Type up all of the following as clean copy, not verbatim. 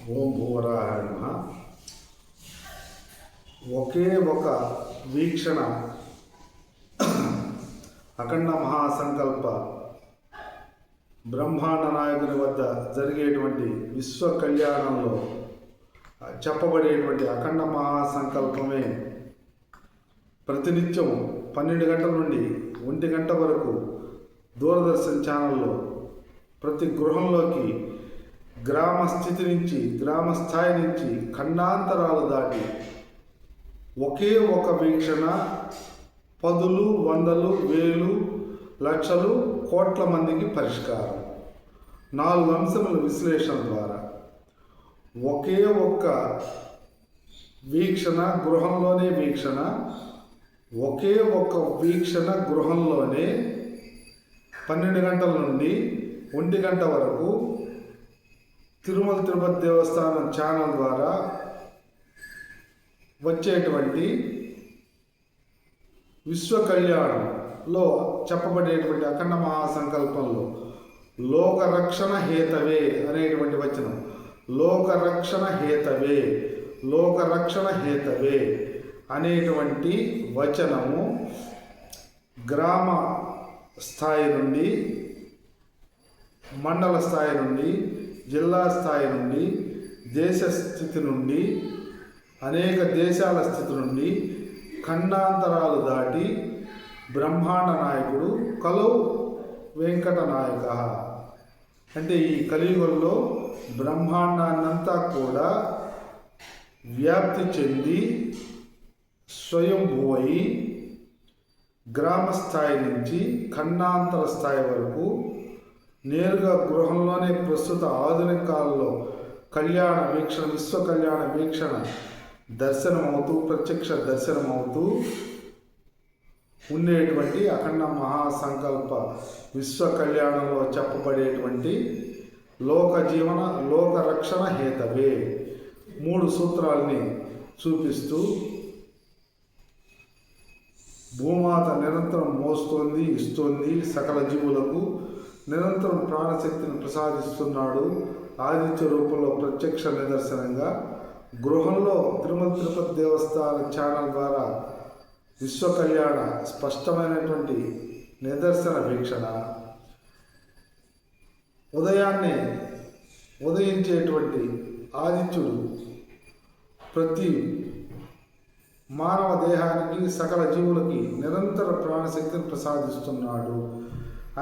ఓం భూవరాయ నమః. ఒకే ఒక వీక్షణ అఖండ మహాసంకల్ప బ్రహ్మాండ నాయకుని వద్ద జరిగేటువంటి విశ్వ కళ్యాణంలో చెప్పబడేటువంటి అఖండ మహాసంకల్పమే ప్రతినిత్యం 12 గంటల నుండి 1 గంట వరకు దూరదర్శన్ ఛానల్లో ప్రతి గృహంలోకి గ్రామ స్థాయి నుంచి ఖండాంతరాలు దాటి ఒకే ఒక వీక్షణ పదులు, వందలు, వేలు, లక్షలు, కోట్ల మందికి పరిష్కారం 4 అంశముల విశ్లేషణ ద్వారా ఒకే ఒక్క వీక్షణ గృహంలోనే 12 గంటల నుండి 1 గంట వరకు తిరుమల తిరుపతి దేవస్థానం ఛానల్ ద్వారా వచ్చేటువంటి విశ్వ కళ్యాణంలో చెప్పబడేటువంటి అఖండ మహాసంకల్పంలో లోకరక్షణ హేతవే అనేటువంటి వచనం, లోకరక్షణ హేతవే అనేటువంటి వచనము గ్రామ స్థాయి నుండి, మండల స్థాయి నుండి, జిల్లా స్థాయి నుండి, దేశ స్థితి నుండి, అనేక దేశాల స్థితి నుండి ఖండాంతరాలు దాటి బ్రహ్మాండ నాయకుడు కలౌ వెంకట నాయక అంటే ఈ కలియుగంలో బ్రహ్మాండాన్నంతా కూడా వ్యాప్తి చెంది స్వయంభువై గ్రామ స్థాయి నుంచి ఖండాంతర స్థాయి వరకు నేరుగా గృహంలోనే ప్రస్తుత ఆధునిక కాలంలో విశ్వ కళ్యాణ వీక్షణ దర్శనమవుతూ, ప్రత్యక్ష దర్శనమవుతూ ఉండేటువంటి అఖండ మహాసంకల్ప విశ్వ కళ్యాణంలో చెప్పబడేటువంటి లోకరక్షణ హేతవే 3 సూత్రాల్ని చూపిస్తూ భూమాత నిరంతరం మోస్తోంది, ఇస్తోంది, సకల జీవులకు నిరంతరం ప్రాణశక్తిని ప్రసాదిస్తున్నాడు. ఆదిత్య రూపంలో ప్రత్యక్ష నిదర్శనంగా గృహంలో తిరుమల తిరుపతి దేవస్థాన ఛానల్ ద్వారా విశ్వ కళ్యాణ స్పష్టమైనటువంటి నిదర్శన వీక్షణ, ఉదయించేటువంటి ఆదిత్యుడు ప్రతి మానవ దేహానికి, సకల జీవులకి నిరంతర ప్రాణశక్తిని ప్రసాదిస్తున్నాడు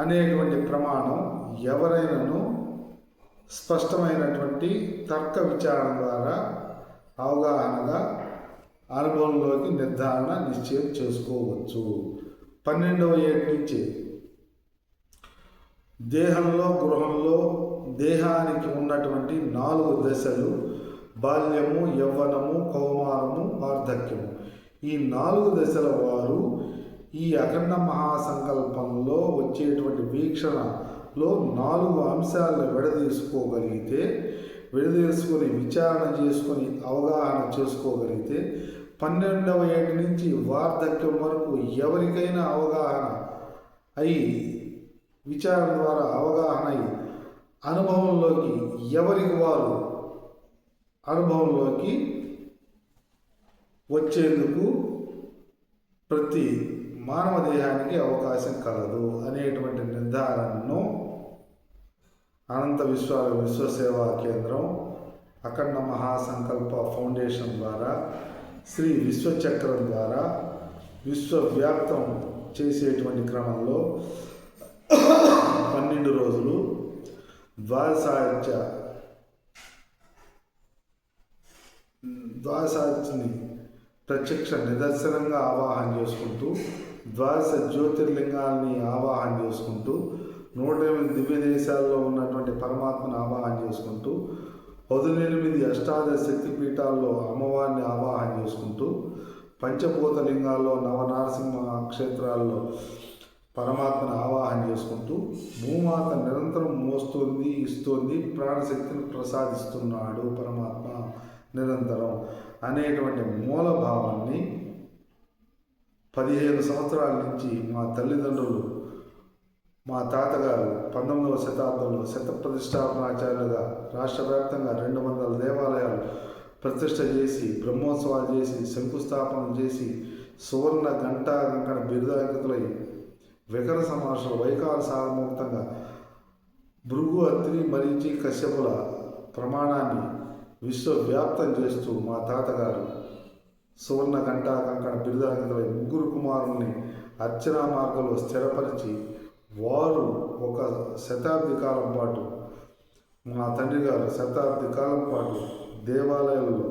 అనేటువంటి ప్రమాణం ఎవరైనాను స్పష్టమైనటువంటి తర్క విచారణ ద్వారా అవగాహనగా అనుభవంలోకి నిశ్చయం చేసుకోవచ్చు. 12వ ఏటి నుంచి గృహంలో దేహానికి ఉన్నటువంటి 4 దశలు బాల్యము, యవ్వనము, కౌమారము, వార్ధక్యము. ఈ 4 దశల వారు ఈ అఖండ మహాసంకల్పంలో వచ్చేటువంటి వీక్షణలో 4 అంశాలను విడదీసుకొని విచారణ చేసుకొని అవగాహన చేసుకోగలిగితే 12వ ఏటి నుంచి వార్ధక్యం వరకు ఎవరికైనా అవగాహన అయి, విచారణ ద్వారా అవగాహన అయి అనుభవంలోకి వచ్చేందుకు ప్రతి మానవ దేహానికి అవకాశం కలదు అనేటువంటి నిర్ధారణను అనంత విశ్వసేవా కేంద్రం అఖండ మహాసంకల్ప ఫౌండేషన్ ద్వారా శ్రీ విశ్వచక్రం ద్వారా విశ్వవ్యాప్తం చేసేటువంటి క్రమంలో 12 రోజులు ద్వాదశాన్ని ప్రత్యక్ష నిదర్శనంగా ఆవాహన చేసుకుంటూ, ద్వాదశ జ్యోతిర్లింగాల్ని ఆవాహన చేసుకుంటూ, 108 దివ్య దేశాల్లో ఉన్నటువంటి పరమాత్మను ఆవాహన చేసుకుంటూ, 18 అష్టాదశ శక్తిపీఠాల్లో అమ్మవారిని ఆవాహన చేసుకుంటూ, పంచభూతలింగాల్లో నవనారసింహ క్షేత్రాల్లో పరమాత్మను ఆవాహన చేసుకుంటూ, భూమాత నిరంతరం మోస్తోంది, ఇస్తోంది, ప్రాణశక్తిని ప్రసాదిస్తున్నాడు పరమాత్మ నిరంతరం అనేటువంటి మూలభావాన్ని 15 సంవత్సరాల నుంచి మా తల్లిదండ్రులు మా తాతగారు 19వ శతాబ్దంలో శతప్రతిష్టాపనాచార్యులుగా రాష్ట్ర వ్యాప్తంగా 200 దేవాలయాలు ప్రతిష్ట చేసి, బ్రహ్మోత్సవాలు చేసి, శంకుస్థాపన చేసి, సువర్ణ గంటా కంకణ బిరుదాంకితులై వికర సమాసులు వైకాల సారముక్తంగా భృగు, అత్రి, మరీచి, కశ్యపుల ప్రమాణాన్ని విశ్వవ్యాప్తం చేస్తూ మా తాతగారు సువర్ణ గంటా కంకణ బిరుదాంకితులై ముగ్గురు కుమారుల్ని అర్చనా మార్గంలో స్థిరపరిచి, వారు ఒక శతాబ్ది కాలం పాటు, మా తండ్రి గారు శతాబ్ది కాలం పాటు దేవాలయాల్లో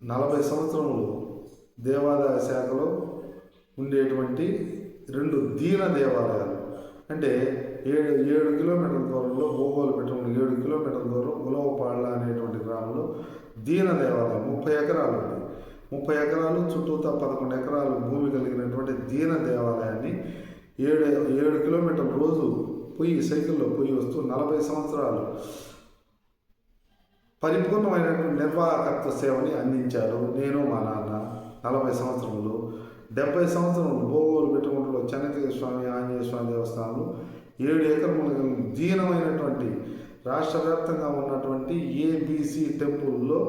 40 సంవత్సరములు దేవాదాయ శాఖలో ఉండేటువంటి 2 దీన దేవాలయాలు, అంటే 7 కిలోమీటర్ల దూరంలో భూగోళ పెట్టడం 7 కిలోమీటర్ల దూరం ఉలవపాళ్ళ అనేటువంటి గ్రామంలో దీన దేవాలయం 30 ఎకరాలు ఉంది. 30 ఎకరాలు చుట్టూతా 11 ఎకరాలు భూమి కలిగినటువంటి దీన దేవాలయాన్ని 7 కిలోమీటర్ల రోజు సైకిల్లో పోయి వస్తూ 40 సంవత్సరాలు పరిపూర్ణమైనటువంటి నిర్వాహకత్వ సేవని అందించారు. నేను మా నాన్న 40 సంవత్సరములు. 70 సంవత్సరములు భోగోలు పెట్టుకుంటూ చెన్నకేశ్వర స్వామి, ఆంజనేయ స్వామి దేవస్థానాలు 7 ఎకరములు దీనమైనటువంటి రాష్ట్ర వ్యాప్తంగా ఉన్నటువంటి ఏబిసి టెంపుల్లో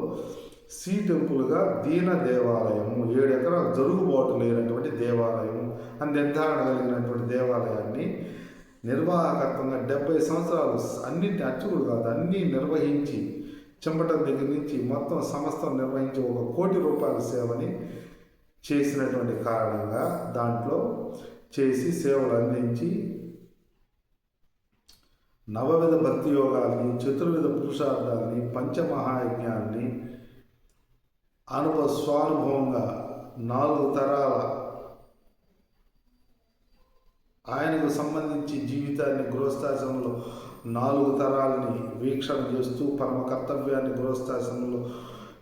సి టెంపుల్గా దీన దేవాలయము, 7 ఎకరాలు జరుగుబాటు లేనటువంటి దేవాలయము అని నిర్ధారణ కలిగినటువంటి దేవాలయాన్ని నిర్వాహకత్వంగా 70 సంవత్సరాలు అన్నింటి అర్చకుడు కాదు అన్నీ నిర్వహించి, చెంపటం దగ్గర నుంచి మొత్తం సమస్తం నిర్వహించి 1 కోటి రూపాయల సేవని చేసినటువంటి కారణంగా దాంట్లో చేసి సేవలు అందించి నవవిధ భక్తి యోగాల్ని, చతుర్విధ పురుషార్థాలని, పంచమహాయజ్ఞాన్ని స్వానుభవంగా 4 తరాల ఆయనకు సంబంధించి జీవితాన్ని గృహస్థాశ్రమంలో 4 తరాలని వీక్షణ చేస్తూ పరమ కర్తవ్యాన్ని గృహస్థాశ్రమంలో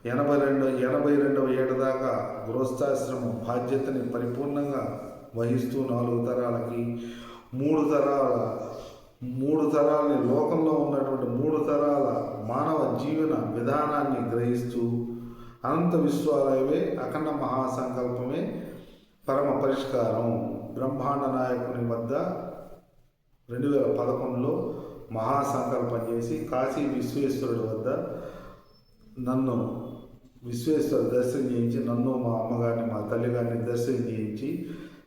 82వ ఏట దాకా గృహస్థాశ్రమం బాధ్యతని పరిపూర్ణంగా వహిస్తూ 4 తరాలకి 3 తరాలని లోకంలో ఉన్నటువంటి 3 తరాల మానవ జీవన విధానాన్ని గ్రహిస్తూ అనంత విశ్వాలయమే అఖండ మహాసంకల్పమే పరమ పరిష్కారం బ్రహ్మాండ నాయకుని వద్ద 2011లో మహాసంకల్పం చేసి కాశీ విశ్వేశ్వరుడి వద్ద నన్ను విశ్వేశ్వర దర్శనం చేయించి, నన్ను మా అమ్మగారిని మా తల్లిగారిని దర్శనం చేయించి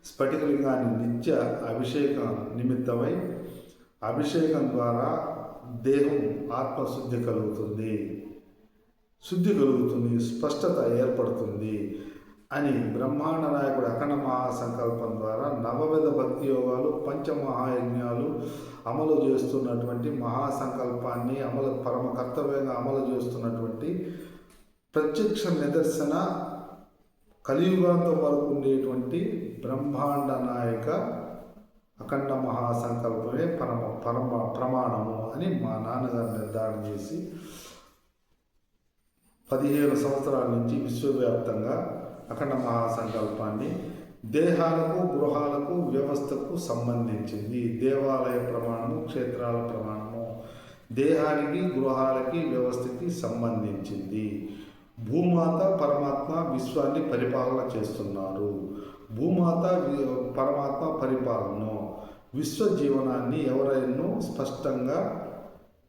స్ఫటికలింగాన్ని నిత్య అభిషేకం నిమిత్తమై అభిషేకం ద్వారా దేహం ఆత్మశుద్ధి కలుగుతుంది, స్పష్టత ఏర్పడుతుంది అని బ్రహ్మాండ నాయకుడు అఖండ మహాసంకల్పం ద్వారా నవవిధ భక్తి యోగాలు, పంచమహాయజ్ఞాలు అమలు చేస్తున్నటువంటి మహాసంకల్పాన్ని పరమ కర్తవ్యంగా అమలు చేస్తున్నటువంటి ప్రత్యక్ష నిదర్శన కలియుగాంతం వరకు ఉండేటువంటి బ్రహ్మాండ నాయక అఖండ మహాసంకల్పమే ప్రమాణము అని మా నాన్నగారు నిర్ధారణ చేసి 15 సంవత్సరాల నుంచి విశ్వవ్యాప్తంగా అఖండ మహాసంకల్పాన్ని దేహాలకు, గృహాలకు, వ్యవస్థకు సంబంధించింది. దేవాలయ ప్రమాణము, క్షేత్రాల ప్రమాణము దేహానికి, గృహాలకి, వ్యవస్థకి సంబంధించింది. భూమాత పరమాత్మ విశ్వాన్ని పరిపాలన చేస్తున్నారు. భూమాత పరమాత్మ పరిపాలన విశ్వ జీవనాన్ని ఎవరైనా స్పష్టంగా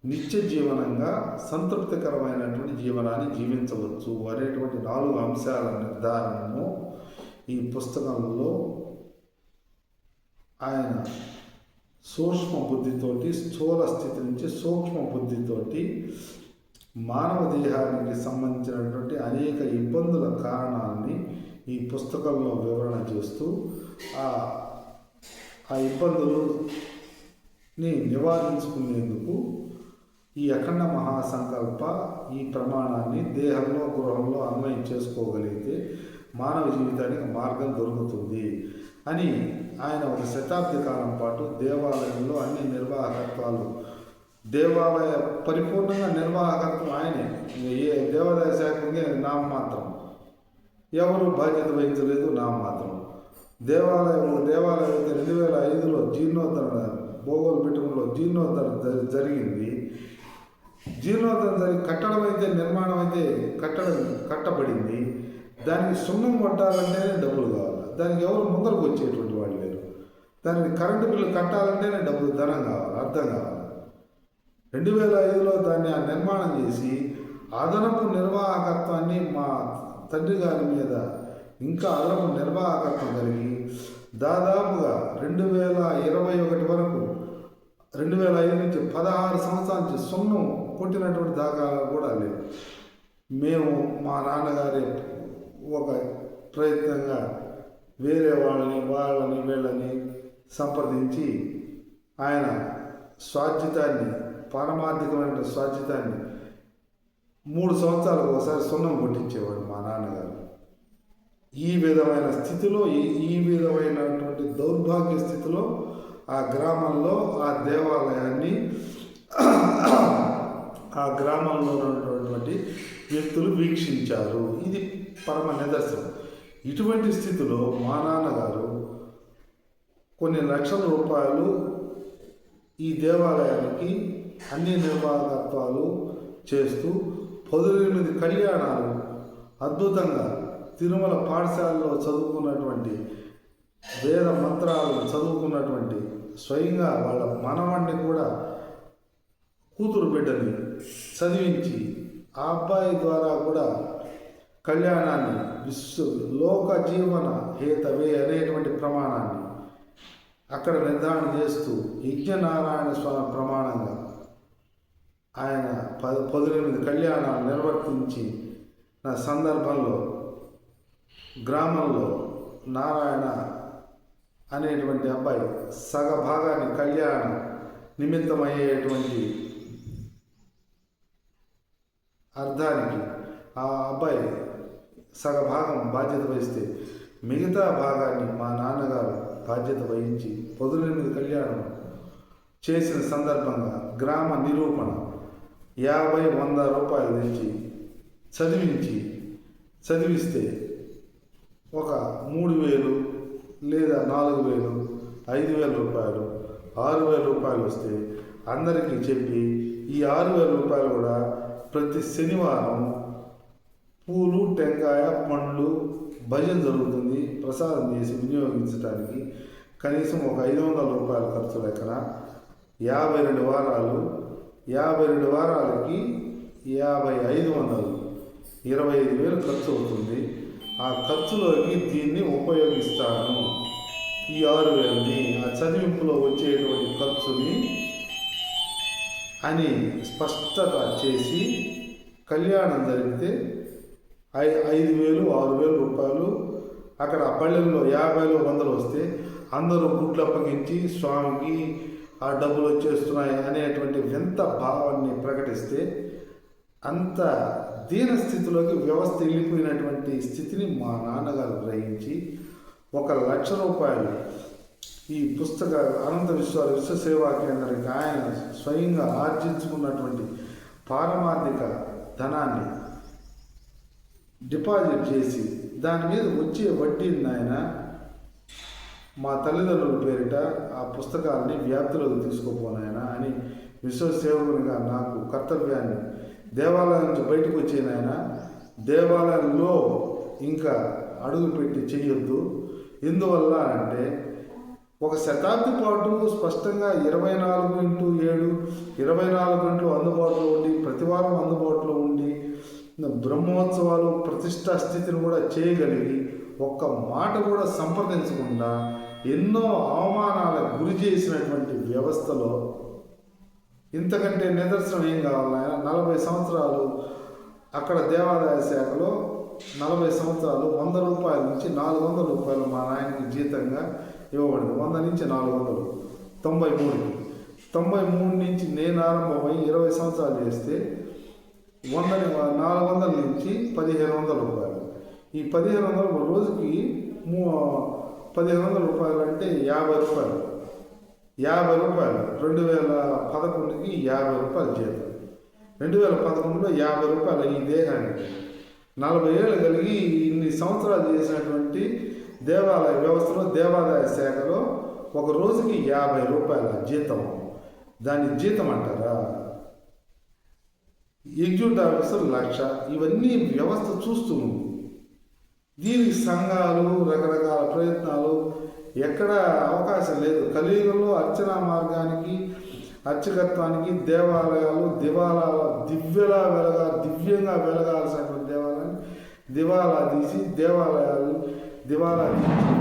నిత్య జీవనంగా సంతృప్తికరమైనటువంటి జీవనాన్ని జీవించవచ్చు అనేటువంటి 4 అంశాల నిర్ధారణను ఈ పుస్తకంలో ఆయన సూక్ష్మ బుద్ధితోటి, స్థూల స్థితి నుంచి సూక్ష్మ బుద్ధితోటి మానవ దేహానికి సంబంధించినటువంటి అనేక ఇబ్బందుల కారణాన్ని ఈ పుస్తకంలో వివరణ చేస్తూ ఆ ఇబ్బందులని నివారించుకునేందుకు ఈ అఖండ మహాసంకల్ప ఈ ప్రమాణాన్ని దేహంలో, గృహంలో అన్వయం చేసుకోగలిగితే మానవ జీవితానికి మార్గం దొరుకుతుంది అని ఆయన 1 శతాబ్ది కాలం పాటు దేవాలయంలో అన్ని నిర్వాహకత్వాలు, దేవాలయ పరిపూర్ణంగా నిర్వాహకత్వం ఆయనే. ఏ దేవాదాయ శాఖ ఉంది నామమాత్రం, ఎవరు బాధ్యత వహించలేదు, నామమాత్రం. దేవాలయం అయితే 2005లో జీర్ణోద్ధరణ, భోగోలు పెట్టడంలో జీర్ణోద్ధరణ జరిగింది. జీర్ణోద్ధరణ జరిగి కట్టడం అయితే, నిర్మాణం అయితే కట్టబడింది. దానికి సున్నం కొట్టాలంటేనే డబ్బులు కావాలి. దానికి ఎవరు ముందరకు వచ్చేటువంటి వాళ్ళు లేరు. దానికి కరెంటు బిల్లు కట్టాలంటేనే డబ్బులు ధనం కావాలి, అర్థం కావాలి. 2005లో దాన్ని నిర్మాణం చేసి అదనపు నిర్వాహకత్వాన్ని మా తండ్రి గారి మీద ఇంకా అదనపు నిర్వాహకత్వం కలిగి దాదాపుగా 2021 వరకు 2005 నుంచి 16 సంవత్సరాల నుంచి సున్నం కొట్టినటువంటి దాఖలాలు కూడా లేవు. మేము మా నాన్నగారి ఒక ప్రయత్నంగా వేరే వాళ్ళని వీళ్ళని సంప్రదించి ఆయన స్వాధ్యతాన్ని, పారమార్థికమైన స్వాధ్యతాన్ని 3 సంవత్సరాలకు ఒకసారి సున్నం కొట్టించేవాడు మా నాన్నగారు. ఈ విధమైన స్థితిలో, ఈ విధమైనటువంటి దౌర్భాగ్య స్థితిలో ఆ గ్రామంలో ఆ దేవాలయాన్ని ఆ గ్రామంలో ఉన్నటువంటి వ్యక్తులు వీక్షించారు. ఇది పరమ నిదర్శనం. ఇటువంటి స్థితిలో మా నాన్నగారు కొన్ని లక్షల రూపాయలు ఈ దేవాలయానికి అన్ని నిర్వాహకత్వాలు చేస్తూ 18 కళ్యాణాలు అద్భుతంగా తిరుమల పాఠశాలలో చదువుకున్నటువంటి వేద మంత్రాలను చదువుకున్నటువంటి స్వయంగా వాళ్ళ మనవణ్ణి కూడా కూతురు బిడ్డని చదివించి ఆ అబ్బాయి ద్వారా కూడా కళ్యాణాన్ని లోక జీవన హేతవే అనేటువంటి ప్రమాణాన్ని అక్కడ నిర్ధారణ చేస్తూ యజ్ఞనారాయణ స్వామి ప్రమాణంగా ఆయన 18 కళ్యాణాలు నిర్వర్తించి నా సందర్భంలో గ్రామంలో నారాయణ అనేటువంటి అబ్బాయి సగభాగాన్ని కళ్యాణ నిమిత్తమయ్యేటువంటి అర్థానికి ఆ అబ్బాయి సగభాగం బాధ్యత వహిస్తే మిగతా భాగాన్ని మా నాన్నగారు బాధ్యత వహించి 18 కళ్యాణం చేసిన సందర్భంగా గ్రామ నిరూపణ 50-100 రూపాయలు తెచ్చి చదివిస్తే ఒక 3,000 లేదా 4,000, 5,000 రూపాయలు, 6,000 రూపాయలు వస్తే అందరికీ చెప్పి ఈ 6,000 రూపాయలు కూడా ప్రతి శనివారం పూలు, టెంకాయ, పండ్లు భజన జరుగుతుంది, ప్రసాదం చేసి వినియోగించడానికి కనీసం ఒక 500 రూపాయల ఖర్చు లెక్కన 52 వారాలు, 52 వారాలకి 500, 25,000 ఖర్చు అవుతుంది. ఆ ఖర్చులోకి దీన్ని ఉపయోగిస్తాను. ఈ 6,000ని ఆ చదివింపులో వచ్చేటువంటి ఖర్చుని అని స్పష్టత చేసి కళ్యాణం జరిగితే 5,000, 6,000 రూపాయలు అక్కడ పల్లెల్లో 50, 100 వస్తే అందరూ గుడ్లు అప్పగించి స్వామికి ఆ డబ్బులు వచ్చేస్తున్నాయి అనేటువంటి వింత భావాన్ని ప్రకటిస్తే అంత దీన స్థితిలోకి వ్యవస్థ వెళ్ళిపోయినటువంటి స్థితిని మా నాన్నగారు గ్రహించి 1,00,000 రూపాయలు ఈ పుస్తక అనంత విశ్వసేవా కేంద్రానికి ఆయన స్వయంగా ఆర్జించుకున్నటువంటి పారమార్థిక ధనాన్ని డిపాజిట్ చేసి దాని మీద వచ్చే వడ్డీని ఆయన మా తల్లిదండ్రుల పేరిట ఆ పుస్తకాలని వ్యాప్తిలోకి తీసుకోపోనాయన అని విశ్వసేవకునిగా నాకు కర్తవ్యాన్ని దేవాలయం నుంచి బయటకు వచ్చేనాయన దేవాలయంలో ఇంకా అడుగు పెట్టి చేయొద్దు. ఎందువల్ల అంటే 1 శతాబ్ది పాటు స్పష్టంగా 24x7 24 గంటలు అందుబాటులో ఉండి ప్రతివారం అందుబాటులో ఉండి బ్రహ్మోత్సవాలు ప్రతిష్టా స్థితిని కూడా చేయగలిగి ఒక్క మాట కూడా సంప్రదించకుండా ఎన్నో అవమానాలకు గురి చేసినటువంటి వ్యవస్థలో ఇంతకంటే నిదర్శనం ఏం కావాలి? 40 సంవత్సరాలు అక్కడ దేవాదాయ శాఖలో 40 సంవత్సరాలు 100 రూపాయల నుంచి 400 రూపాయలు మా నాయనకి జీతంగా ఇవ్వబడింది. 100 నుంచి 400, 93 నుంచి నేను ఆరంభమై 20 సంవత్సరాలు చేస్తే 400 నుంచి 1,500 రూపాయలు. ఈ 1,500 రోజుకి 1,500 రూపాయలు అంటే 50 రూపాయలు. 50 రూపాయలు 2011కి 50 రూపాయలు జీతం. 2011లో 50 రూపాయలు ఈ దేహానికి 40 ఏళ్ళు కలిగి ఇన్ని సంవత్సరాలు చేసినటువంటి దేవాలయ వ్యవస్థలో దేవాదాయ శాఖలో ఒక రోజుకి 50 రూపాయల జీతం. దాన్ని జీతం అంటారా? Executive officer 1,00,000. ఇవన్నీ వ్యవస్థ చూస్తూ ఉంది. దీనికి సంఘాలు రకరకాల ప్రయత్నాలు ఎక్కడ అవకాశం లేదు. కలియుగంలో అర్చనా మార్గానికి, అర్చకత్వానికి దేవాలయాలు దివ్యంగా వెలగాల్సినటువంటి దేవాలయాన్ని దివాలా తీసి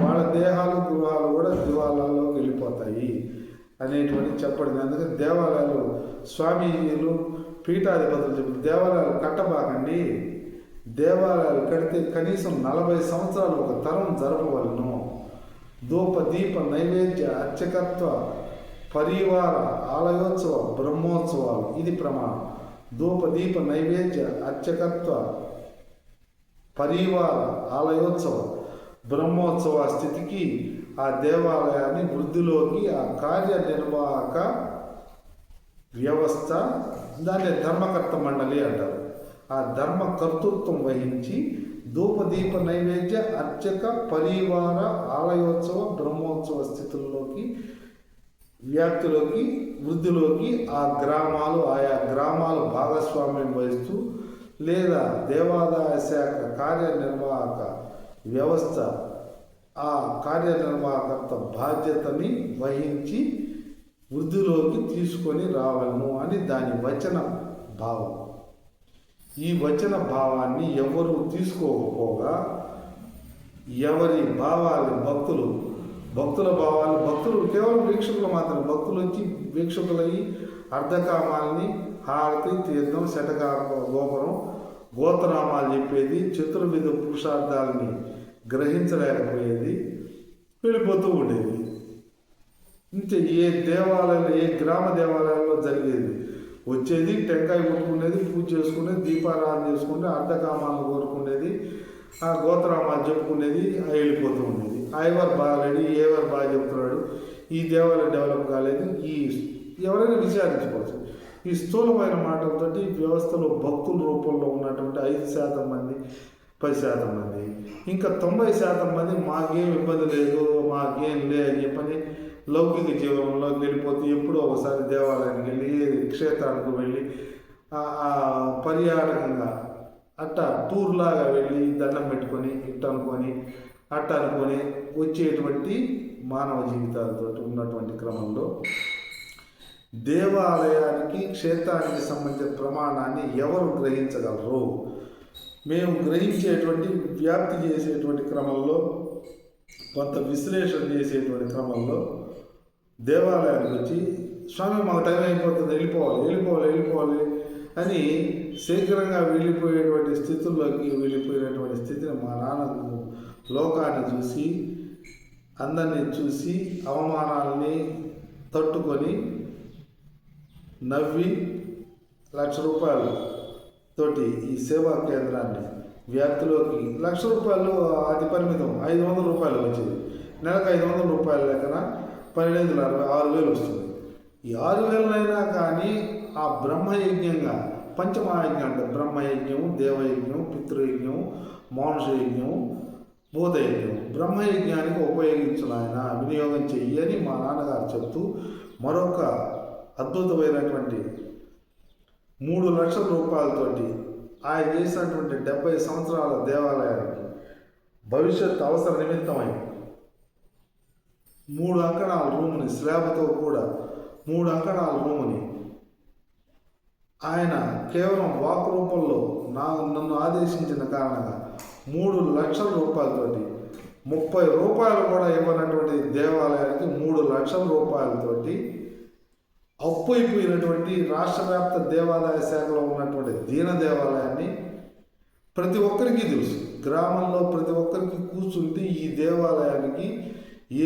వాళ్ళ దేహాలు గృహాలు కూడా దివాలాల్లోకి వెళ్ళిపోతాయి అనేటువంటి చెప్పండి. అందుకని దేవాలయాలు స్వామీజీలు పీఠాధిపతులు చెప్పి దేవాలయాలు కట్టబాకండి. దేవాలయాలు కడితే కనీసం 40 సంవత్సరాలు ఒక తరం జరపవలను. ధూప దీప నైవేద్య అర్చకత్వ పరివార ఆలయోత్సవ బ్రహ్మోత్సవాలు ఇది ప్రమాణం. ధూప దీప నైవేద్య అర్చకత్వ పరివార ఆలయోత్సవ బ్రహ్మోత్సవ స్థితికి ఆ దేవాలయాన్ని వృద్ధిలోకి ఆ కార్యనిర్వాహక వ్యవస్థ, దాన్ని ధర్మకర్త మండలి అంటారు. ఆ ధర్మకర్తృత్వం వహించి ధూపదీప నైవేద్య అర్చక పరివార ఆలయోత్సవ బ్రహ్మోత్సవ స్థితుల్లోకి వ్యాప్తిలోకి వృద్ధిలోకి ఆయా గ్రామాలు భాగస్వామ్యం వహిస్తూ లేదా దేవాదాయ శాఖ కార్యనిర్వాహక వ్యవస్థ ఆ కార్యనిర్వాహకత్వ బాధ్యతని వహించి వృద్ధిలోకి తీసుకొని రావలను అని దాని వచన భావం. ఈ వచన భావాన్ని ఎవరు తీసుకోకపోగా ఎవరి భావాలు భక్తులు కేవలం వీక్షకులు మాత్రమే. భక్తులు వచ్చి వీక్షకులయ్యి అర్ధకామాలని హారతి తీర్థం శటకా గోపురం గోత్రనామాలు చెప్పేది, చతుర్విధ పురుషార్థాలని గ్రహించలేకపోయేది, వెళ్ళిపోతూ ఉండేది. ఇంతే ఏ గ్రామ దేవాలయాల్లో జరిగేది. వచ్చేది టెంకాయ కొట్టుకునేది, పూజ చేసుకునేది, దీపారాధన చేసుకునేది, అర్ధకామాలను కోరుకునేది, ఆ గోత్రనామాలు చెప్పుకునేది, వెళ్ళిపోతూ ఉండేది. అయ్యవారు బాగాలేడు, ఏవారు బాగా చెప్తున్నాడు, ఈ దేవాలయం డెవలప్ కాలేదు, ఎవరైనా విచారించుకోవచ్చు. ఈ స్థూలమైన మాటలతోటి వ్యవస్థలో భక్తుల రూపంలో ఉన్నటువంటి 5% మంది 10% మంది ఇంకా 90% మంది మాకేం ఇబ్బంది లేదు, మాకేం అని చెప్పని లౌకిక జీవనంలోకి వెళ్ళిపోతే ఎప్పుడో ఒకసారి దేవాలయానికి వెళ్ళి క్షేత్రానికి వెళ్ళి పర్యాటకంగా టూర్లాగా వెళ్ళి దండం పెట్టుకొని అనుకొని వచ్చేటువంటి మానవ జీవితాలతో ఉన్నటువంటి క్రమంలో దేవాలయానికి క్షేత్రానికి సంబంధించిన ప్రమాణాన్ని ఎవరు గ్రహించగలరు? మేము గ్రహించేటువంటి వ్యాప్తి చేసేటువంటి క్రమంలో కొంత విశ్లేషణ చేసేటువంటి క్రమంలో దేవాలయానికి వచ్చి స్వామి మాకు టైం అయిపోతుంది, వెళ్ళిపోవాలి అని శీఘ్రంగా వెళ్ళిపోయేటువంటి స్థితుల్లోకి వెళ్ళిపోయినటువంటి స్థితిని మా నాన్నకు లోకాన్ని చూసి అందరినీ చూసి అవమానాలని తట్టుకొని నవ్వి ₹1,00,000 తోటి ఈ సేవా కేంద్రాన్ని వ్యాప్తిలోకి ₹1,00,000 అతి పరిమితం, ₹500 వచ్చేది. నెలకు ₹500 లెక్కన 12,60,000 వస్తుంది. ఈ 6,000 కానీ ఆ బ్రహ్మయజ్ఞంగా పంచమహాయజ్ఞం అంటే బ్రహ్మయజ్ఞం, దేవయజ్ఞం, పితృయజ్ఞం, మానుషయజ్ఞం, భూతయజ్ఞం, బ్రహ్మయజ్ఞానికి ఉపయోగించిన ఆయన వినియోగం చెయ్యని మా నాన్నగారు చెప్తూ మరొక అద్భుతమైనటువంటి ₹3,00,000 ఆయన చేసినటువంటి 70 సంవత్సరాల దేవాలయానికి భవిష్యత్ అవసర నిమిత్తమై 3 అంకణాల రూముని స్లాబ్తో కూడా 3 అంకణాల రూముని ఆయన కేవలం వాక్ రూపంలో నన్ను ఆదేశించిన కారణంగా ₹3,00,000 ₹30 కూడా ఇవ్వనటువంటి దేవాలయానికి ₹3,00,000 అప్పు అయిపోయినటువంటి రాష్ట్ర వ్యాప్త దేవాదాయ శాఖలో ఉన్నటువంటి దీన దేవాలయాన్ని ప్రతి ఒక్కరికి తెలుసు. గ్రామంలో ప్రతి ఒక్కరికి కూర్చుంటే ఈ దేవాలయానికి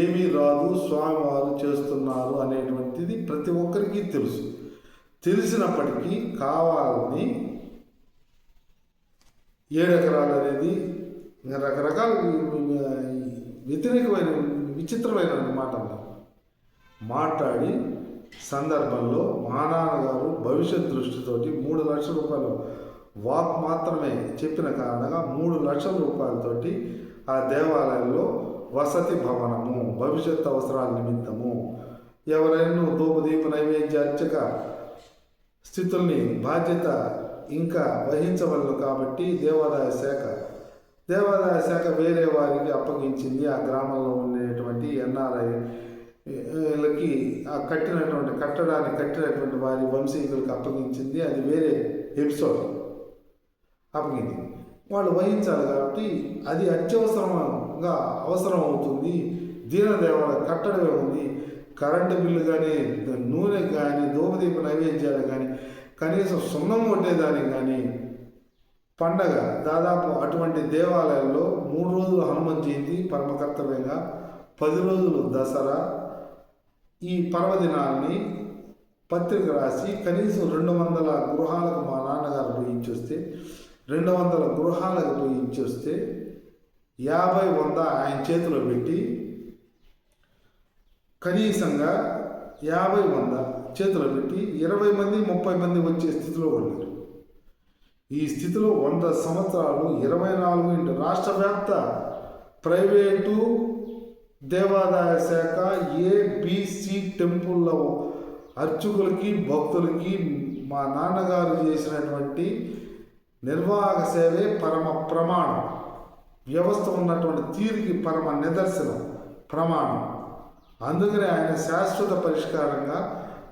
ఏమీ రాదు, స్వామివారు చేస్తున్నారు అనేటువంటిది ప్రతి ఒక్కరికి తెలుసు. తెలిసినప్పటికీ కావాలని 7 ఎకరాలు అనేది రకరకాల వ్యతిరేకమైన విచిత్రమైన మాట్లాడి సందర్భంలో మా నాన్నగారు భవిష్యత్ దృష్టితోటి ₹3,00,000 వాక్ మాత్రమే చెప్పిన కారణంగా ₹3,00,000 ఆ దేవాలయంలో వసతి భవనము, భవిష్యత్ అవసరాల నిమిత్తము ఎవరైనా ధూపదీప నైవేద్య అర్చక స్థితుల్ని బాధ్యత ఇంకా వహించవలను కాబట్టి దేవాదాయ శాఖ దేవాదాయ శాఖ వేరే వారికి అప్పగించింది. ఆ గ్రామంలో ఉండేటువంటి ఎన్ఆర్ఐలకి ఆ కట్టినటువంటి వారి వంశీకులకు అప్పగించింది. అది వేరే ఎపిసోడ్ అప్పగించింది. వాళ్ళు వహించాలి కాబట్టి అది అత్యవసరంగా అవసరం అవుతుంది. దీనదేవాలయం కట్టడమే ఉంది. కరెంటు బిల్లు కానీ, నూనె కానీ, ధూపదీప నైవేద్యాలు కానీ, కనీసం సున్నం కొట్టేదానికి కానీ పండగ దాదాపు అటువంటి దేవాలయాల్లో 3 రోజులు హనుమన్ జయంతి పరమకర్తవ్యంగా, 10 రోజులు దసరా, ఈ పర్వదినాల్ని పత్రిక రాసి కనీసం 200 గృహాలకు మా నాన్నగారు పోయి ఇచ్చొస్తే 200 గృహాలకు పోయి ఇచ్చొస్తే 50-100 ఆయన చేతిలో పెట్టి కనీసంగా 50-100 చేతిలో పెట్టి 20 మంది 30 మంది వచ్చే స్థితిలో ఉన్నారు. ఈ స్థితిలో 100 సంవత్సరాలు 24 రాష్ట్ర వ్యాప్త ప్రైవేటు దేవాదాయ శాఖ ఏబిసి టెంపుల్ల అర్చకులకి భక్తులకి మా నాన్నగారు చేసినటువంటి నిర్వాహక సేవే పరమ ప్రమాణం. వ్యవస్థ ఉన్నటువంటి తీరుకి పరమ నిదర్శనం ప్రమాణం. అందుకనే ఆయన శాశ్వత పరిష్కారంగా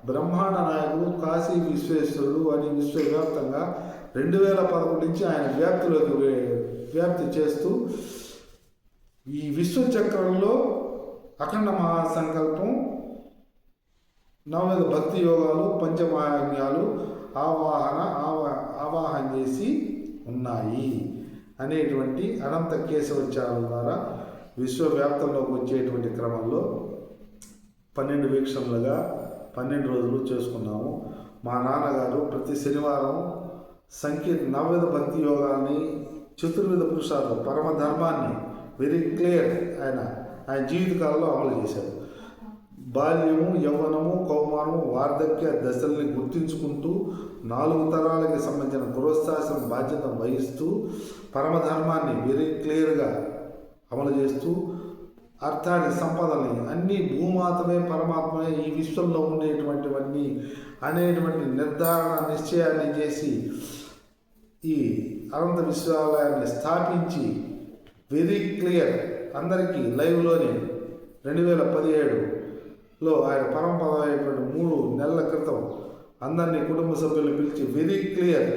బ్రహ్మాండ నాయకుడు కాశీ విశ్వేశ్వరుడు అని విశ్వవ్యాప్తంగా 2011 నుంచి ఆయన వ్యాప్తి చేస్తూ ఈ విశ్వచక్రంలో అఖండ మహాసంకల్పం, నవవిధ భక్తి యోగాలు, పంచమహాయజ్ఞాలు ఆవాహన చేసి ఉన్నాయి అనేటువంటి అనంత కేశవోచ్చారణ ద్వారా విశ్వవ్యాప్తంలోకి వచ్చేటువంటి క్రమంలో 12 వీక్షణలుగా 12 రోజులు చేసుకున్నాము. మా నాన్నగారు ప్రతి శనివారం నవవిధ భక్తి యోగాన్ని, చతుర్విధ పురుషార్థం, పరమధర్మాన్ని వెరీ క్లియర్ ఆయన జీవితకాలంలో అమలు చేశారు. బాల్యము, యవ్వనము, కౌమారము, వార్ధక్య దశల్ని గుర్తించుకుంటూ 4 తరాలకి సంబంధించిన గృహస్థాశ్రమ బాధ్యత వహిస్తూ పరమధర్మాన్ని వెరీ క్లియర్గా అమలు చేస్తూ అర్థాన్ని, సంపదని అన్నీ భూమాతమే పరమాత్మే ఈ విశ్వంలో ఉండేటువంటివన్నీ అనేటువంటి నిర్ధారణ నిశ్చయాన్ని చేసి ఈ అనంత విశ్వాలయాన్ని స్థాపించి వెరీ క్లియర్ అందరికీ లైవ్లోనే 2017లో ఆయన పరమపదమైనటువంటి 3 నెలల క్రితం అందరినీ కుటుంబ సభ్యులు పిలిచి వెరీ క్లియర్.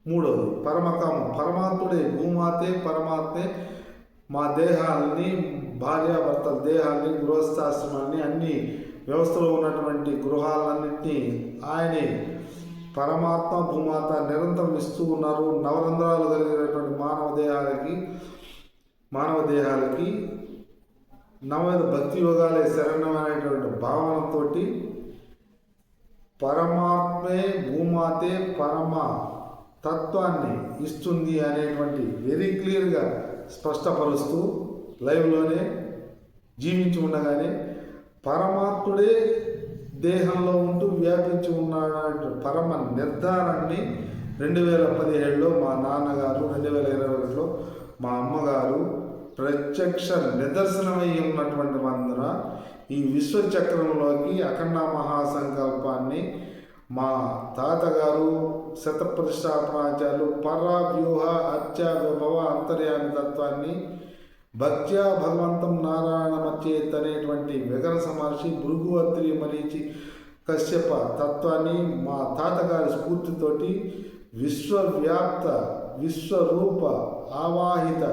3వది పరమకామం, పరమాత్ముడే భూమాతే పరమాత్మే మా దేహాలని, భార్యాభర్తల దేహాలని, గృహస్థాశ్రమాన్ని, అన్ని వ్యవస్థలో ఉన్నటువంటి గృహాలన్నింటినీ ఆయనే పరమాత్మ భూమాత నిరంతరం ఇస్తూ ఉన్నారు. నవరంధ్రాలు కలిగినటువంటి మానవ దేహాలకి నవవిధ భక్తి యోగాలే శరణమైనటువంటి భావనతో పరమాత్మే భూమాతే పరమ తత్వాన్ని ఇస్తుంది అనేటువంటి వెరీ క్లియర్గా స్పష్టపరుస్తూ లైవ్లోనే జీవించి ఉండగానే పరమాత్ముడే దేహంలో ఉంటూ వ్యాపించి ఉన్నాడు పరమ నిర్ధారాన్ని 2017లో మా నాన్నగారు, 2021లో మా అమ్మగారు ప్రత్యక్ష నిదర్శనమై ఉన్నటువంటి మందున ఈ విశ్వచక్రంలోకి అఖండ మహాసంకల్పాన్ని మా తాతగారు శతప్రతిష్టాపనాచార్యులు పరవ్యూహ అర్చ విభవ అంతర్యామి తత్వాన్ని భక్త్యా భగవంతం నారాయణమచ్చేత్ అనేటువంటి వికరస మహర్షి, భృగువత్రి, మరీచి, కశ్యప తత్వాన్ని మా తాతగారి స్ఫూర్తితోటి విశ్వవ్యాప్త విశ్వరూప ఆవాహిత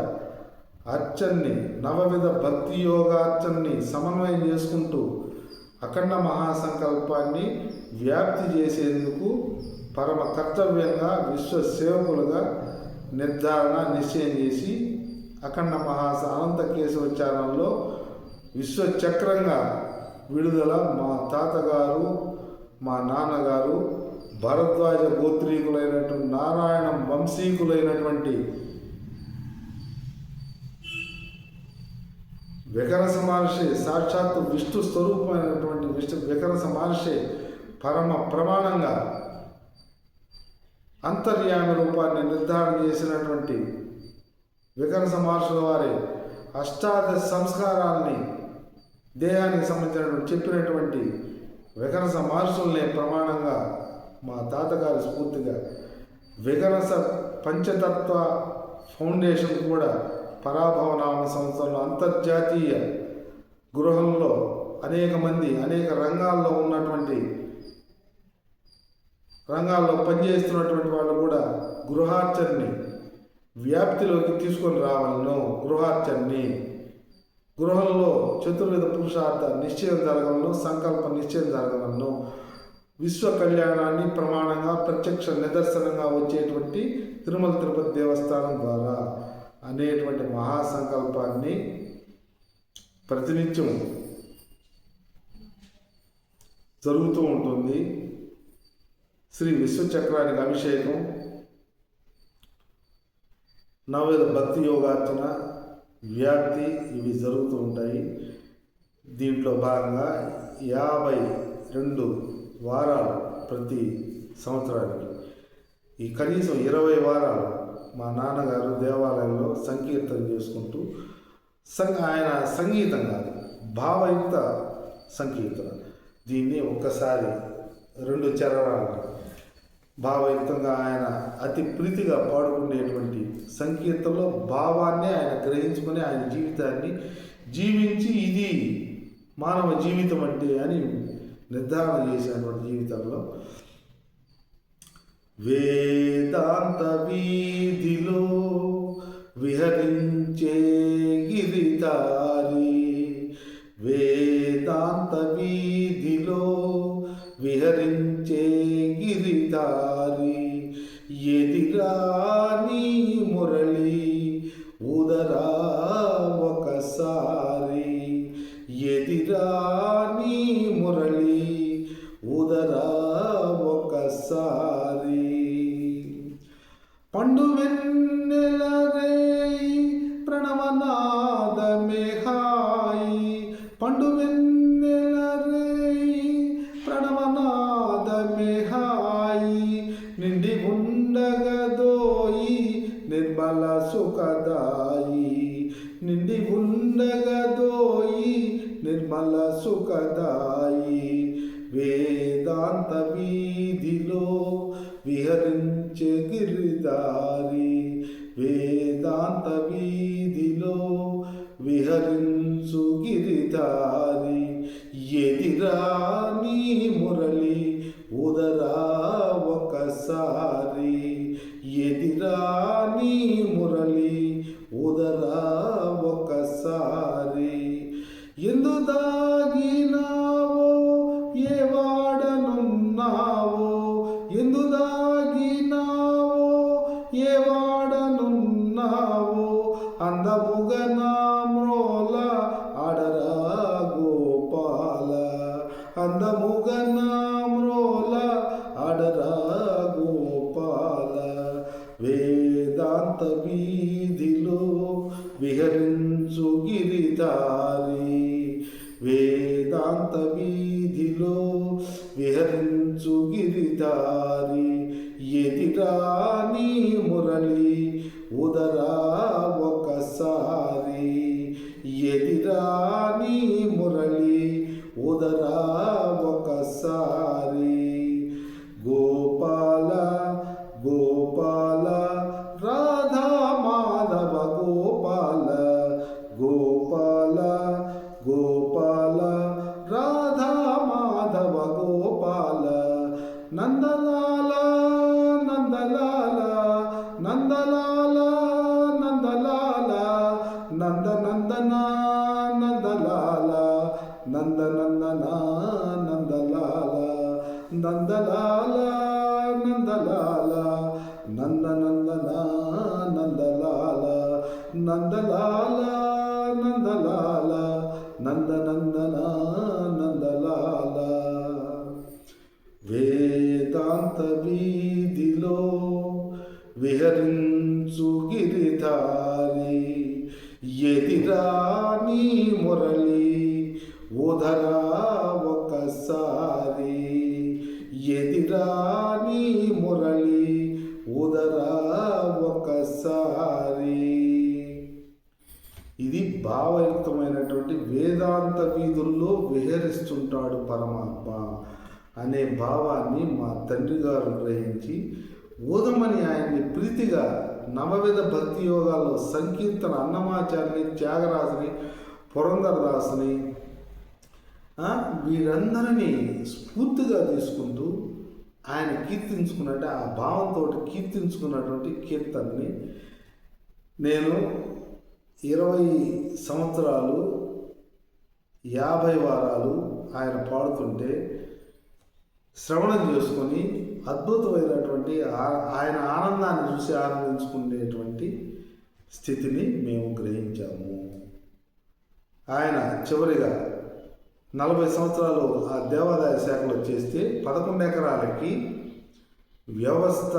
అర్చన్ని, నవవిధ భక్తి యోగార్చన్ని సమన్వయం చేసుకుంటూ అఖండ మహాసంకల్పాన్ని వ్యాప్తి చేసేందుకు పరమ కర్తవ్యంగా విశ్వసేవకులుగా నిర్ధారణ నిశ్చయం చేసి అఖండ అనంత కేశవోచ్చారణలో విశ్వచక్రంగా విడుదల మా తాతగారు, మా నాన్నగారు భరద్వాజ గోత్రీకులైనటువంటి నారాయణ వంశీకులైనటువంటి వికరస మహర్షి, సాక్షాత్తు విష్ణు స్వరూపమైనటువంటి వికరస మహర్షి పరమ ప్రమాణంగా అంతర్యామి రూపాన్ని నిర్ధారణ చేసినటువంటి వికరస మహర్షుల వారి అష్టాదశ సంస్కారాల్ని దేహానికి సంబంధించినటువంటి చెప్పినటువంటి వికరస మహర్షుల్ని ప్రమాణంగా మా తాతగారి స్ఫూర్తిగా వికరస పంచతత్వ ఫౌండేషన్ కూడా పరాభవనామ సంవత్సరంలో అంతర్జాతీయ గృహంలో అనేక మంది అనేక రంగాల్లో పనిచేస్తున్నటువంటి వాళ్ళు కూడా గృహార్చనని వ్యాప్తిలోకి తీసుకొని రావాలను. గృహంలో చతుర్విధ పురుషార్థ నిశ్చయం జరగలను, సంకల్ప నిశ్చయం జరగలను. విశ్వ కళ్యాణాన్ని ప్రమాణంగా ప్రత్యక్ష నిదర్శనంగా వచ్చేటువంటి తిరుమల తిరుపతి దేవస్థానం ద్వారా అనేటువంటి మహాసంకల్పాన్ని ప్రతినిత్యం జరుగుతూ ఉంటుంది. శ్రీ విశ్వచక్రానికి అభిషేకం, నవవిధ భక్తి యోగార్చన, వ్యాప్తి ఇవి జరుగుతూ ఉంటాయి. దీంట్లో భాగంగా 52 వారాలు ప్రతి సంవత్సరానికి, ఈ కనీసం 20 వారాలు మా నాన్నగారు దేవాలయంలో సంకీర్తన చేసుకుంటూ ఆయన సంగీతం కాదు, భావయుక్త సంకీర్తన. దీన్ని ఒక్కసారి 2 చరణాలు భావయుక్తంగా ఆయన అతి ప్రీతిగా పాడుకునేటువంటి సంకీర్తనలో భావాన్ని ఆయన గ్రహించుకొని ఆయన జీవితాన్ని జీవించి ఇది మానవ జీవితం అంటే అని నిర్ధారణ చేసినటువంటి జీవితంలో వేదాంత వీధిలో విహరించే గిరిధారి, వేదాంత వీధిలో విహరించే గిరిధారి, ఎదిరాని మురళి ఉదరా ఒకసారి, ఎదిరాని మురళి ఉదరా ఒకసారి. పండు వెన్నెల రేయి ప్రణవనాదమే హాయి, పండు వెన్నెల రేయి ప్రణవనాదమే హాయి, నిండి ఉండగదోయి నిర్మల సుఖదాయి, నిండి ఉండగదోయి నిర్మల సుఖదాయి. వేదాంత వీధిలో విహరించే గిరిధారి, వేదాంత వీధిలో విహరించు గిరిధారి, ఎదిరాని మురళి ఉదరా ఒకసారి, ఎదిరాని మురళి ఉదరా ఒకసారి. ఎందు దాగినావో ఏ వాడనున్నావో, ఎందు దాగినావో ఏ వాడనున్నావో, అందముగ నా మ్రోల ఆడరా గోపాల, అందముగ నా మ్రోల ఆడరా గోపాల. వేదాంత వీధిలో విహరించు గిరిధారి, వేదాంత వీధిలో విహరించు గిరిధారి, ఎదిరాని మురళి ఉదరా ఒకసారి, ఎదిరాని మురళి ఉదరా ఒకసారి. గోపాల గోపాల రాధా మాధవ గోపాల, గోపాల గోపాల రాధా మాధవ గోపాల, నందలాల నందలాల నందలాల నందలాల, నందనందన నందలాల నందనందన నందలాల, నందలాల నందలాల నందనందన నందలాల, నందలాల నందలాల నందనందన నందలాల. వేదాంత వీధిలో విహరించు గిరిధారి, ఎదిరాని మురళి ఉదరా ఒకసారి, ఎదిరాని మురళి ఉదరా ఒకసారి. ఇది భావయుక్తమైనటువంటి వేదాంత వీధుల్లో విహరిస్తుంటాడు పరమాత్మ అనే భావాన్ని మా తండ్రి గారు గ్రహించి ఊదమని ఆయన్ని ప్రీతిగా నవవిధ భక్తి యోగాల్లో సంకీర్తన అన్నమాచార్యుని, త్యాగరాజుని, పురంధరదాసుని వీరందరినీ స్ఫూర్తిగా తీసుకుంటూ ఆయన కీర్తించుకున్నట్టు ఆ భావంతో కీర్తించుకున్నటువంటి కీర్తనని నేను 20 సంవత్సరాలు 50 వారాలు ఆయన పాడుతుంటే శ్రవణం చేసుకొని అద్భుతమైనటువంటి ఆయన ఆనందాన్ని చూసి ఆనందించుకునేటువంటి స్థితిని మేము గ్రహించాము. ఆయన చివరిగా 40 సంవత్సరాలు ఆ దేవాదాయ శాఖలో చేస్తే 11 ఎకరాలకి వ్యవస్థ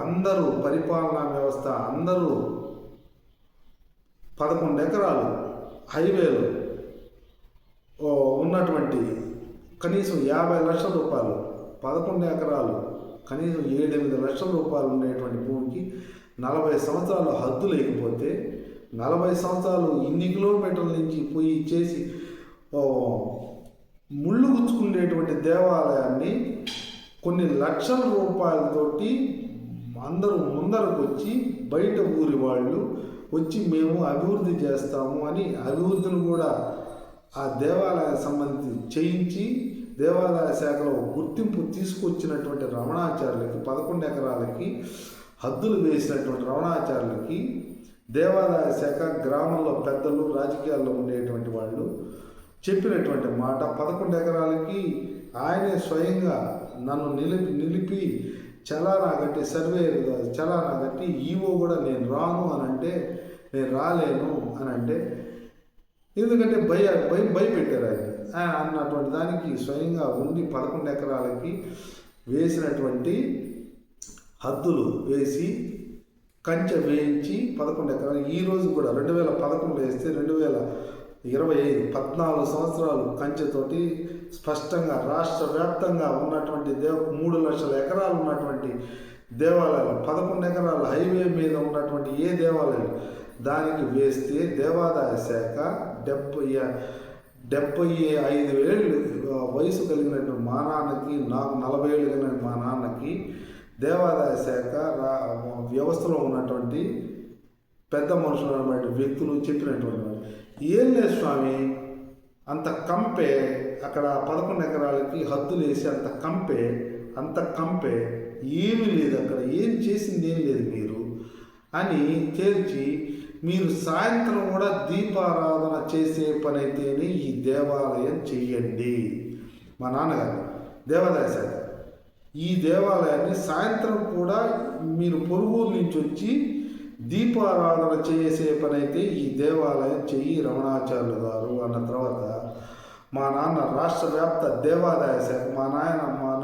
అందరూ పరిపాలనా వ్యవస్థ అందరూ 11 ఎకరాలు హైవేలో ఉన్నటువంటి కనీసం 50 లక్షల రూపాయలు, 11 ఎకరాలు కనీసం 7-8 లక్షల రూపాయలు ఉండేటువంటి భూమికి 40 సంవత్సరాలు హద్దు లేకపోతే 40 సంవత్సరాలు ఇన్ని కిలోమీటర్ల నుంచి పోయి చేసి ముళ్ళు గుచ్చుకునేటువంటి దేవాలయాన్ని కొన్ని లక్షల రూపాయలతోటి అందరూ ముందరకు వచ్చి బయట ఊరి వాళ్ళు వచ్చి మేము అభివృద్ధి చేస్తాము అని అభివృద్ధిని కూడా ఆ దేవాలయానికి సంబంధించి చేయించి దేవాదాయ శాఖలో గుర్తింపు తీసుకొచ్చినటువంటి రమణాచార్యులకి 11 ఎకరాలకి హద్దులు వేసినటువంటి రమణాచార్యులకి దేవాదాయ శాఖ గ్రామంలో పెద్దలు రాజకీయాల్లో ఉండేటువంటి వాళ్ళు చెప్పినటువంటి మాట 11 ఎకరాలకి ఆయనే స్వయంగా నన్ను నిలిపి చలానా కట్టి చలానా కట్టి ఈవో కూడా నేను రాను అని అంటే నేను రాలేను అని అంటే ఎందుకంటే భయపెట్టారు ఆయన అన్నటువంటి దానికి స్వయంగా ఉండి 11 ఎకరాలకి వేసినటువంటి హద్దులు వేసి కంచె వేయించి 11 ఎకరాలు ఈరోజు కూడా 2011 వేస్తే 2025 14 సంవత్సరాలు కంచెతోటి స్పష్టంగా రాష్ట్ర వ్యాప్తంగా ఉన్నటువంటి 3 లక్షల ఎకరాలు ఉన్నటువంటి దేవాలయాలు 11 ఎకరాల హైవే మీద ఉన్నటువంటి ఏ దేవాలయం దానికి వేస్తే దేవాదాయ శాఖ 75 ఏళ్ళు వయసు కలిగినటువంటి మా నాన్నకి, నాకు 40 ఏళ్ళు కలిగిన మా నాన్నకి దేవాదాయ శాఖ వ్యవస్థలో ఉన్నటువంటి పెద్ద మనుషులైనటువంటి వ్యక్తులు చెప్పినటువంటి ఏం లేదు స్వామి, అంత కంపే అక్కడ 11 ఎకరాలకి హద్దులు వేసి అంత కంపే ఏమీ లేదు, అక్కడ ఏం చేసింది ఏం లేదు మీరు అని తేల్చి మీరు సాయంత్రం కూడా దీపారాధన చేసే పని అయితేనే ఈ దేవాలయం చెయ్యండి. మా నాన్నగారు దేవాదాయ శాఖ ఈ దేవాలయాన్ని సాయంత్రం కూడా మీరు పొరుగురు నుంచి వచ్చి దీపారాధన చేసే పని అయితే ఈ దేవాలయం చెయ్యి రమణాచార్యులు గారు అన్న తర్వాత మా నాన్న రాష్ట్ర వ్యాప్త దేవాదాయ శాఖ మా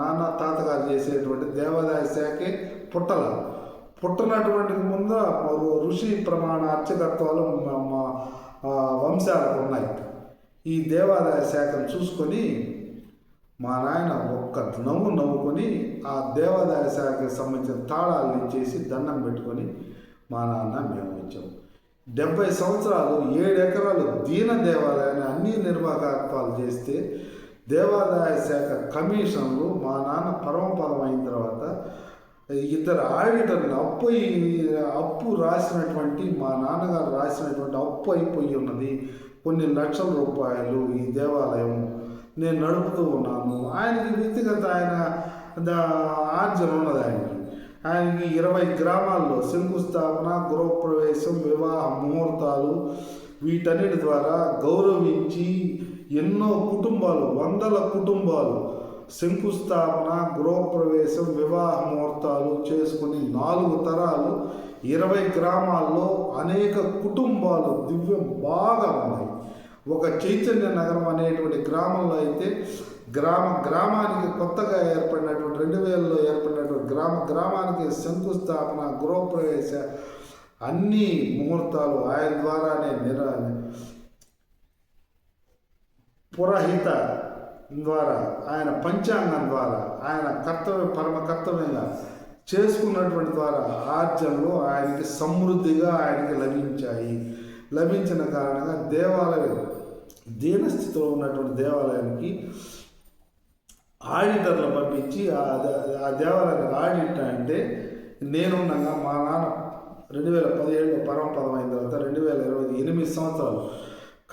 నాన్న తాతగారు చేసేటువంటి దేవాదాయ శాఖే పుట్టనటువంటి ముందు ఋషి ప్రమాణ అర్చకత్వాలు మా వంశాలకు ఉన్నాయి. ఈ దేవాదాయ శాఖను చూసుకొని మా నాయన ఒక్క నవ్వుకొని ఆ దేవాదాయ శాఖకి సంబంధించిన తాళాలు ఇచ్చేసి దండం పెట్టుకొని మా నాన్న మేము వచ్చాము. 70 సంవత్సరాలు 7 ఎకరాలు దీన దేవాలయాన్ని అన్ని నిర్వాహకత్వాలు చేస్తే దేవాదాయ శాఖ కమిషన్లు మా నాన్న పరమపదం అయిన తర్వాత ఇద్దరు ఆడిటర్లు అప్పు రాసినటువంటి మా నాన్నగారు రాసినటువంటి అప్పు అయిపోయి ఉన్నది కొన్ని లక్షల రూపాయలు. ఈ దేవాలయం నేను నడుపుతూ ఉన్నాను. ఆయనకి వ్యక్తిగత ఆర్జన ఉన్నది. ఆయనకి 20 గ్రామాల్లో శంకుస్థాపన, గృహప్రవేశం, వివాహ ముహూర్తాలు వీటన్నిటి ద్వారా గౌరవించి ఎన్నో కుటుంబాలు 100 కుటుంబాలు శంకుస్థాపన, గృహప్రవేశం, వివాహ ముహూర్తాలు చేసుకుని 4 తరాలు 20 గ్రామాల్లో అనేక కుటుంబాలు దివ్యం బాగా ఉన్నాయి. ఒక చైతన్య నగరం అనేటువంటి గ్రామంలో అయితే గ్రామానికి కొత్తగా ఏర్పడినటువంటి 2000లో ఏర్పడినటువంటి గ్రామానికి శంకుస్థాపన, గృహప్రవేశ అన్ని ముహూర్తాలు ఆయన ద్వారానే పురోహిత ద్వారా ఆయన పంచాంగం ద్వారా ఆయన పరమ కర్తవ్యంగా చేసుకున్నటువంటి ద్వారా ఆర్జనలు ఆయనకి సమృద్ధిగా ఆయనకి లభించిన కారణంగా దేవాలయం దీనస్థితిలో ఉన్నటువంటి దేవాలయానికి ఆడిటర్లు పంపించి ఆ దేవాలయానికి ఆడిట్ అంటే నేనుండగా మా నాన్న 2017లో పరమపదం అయిన తర్వాత 2020 8 సంవత్సరాలు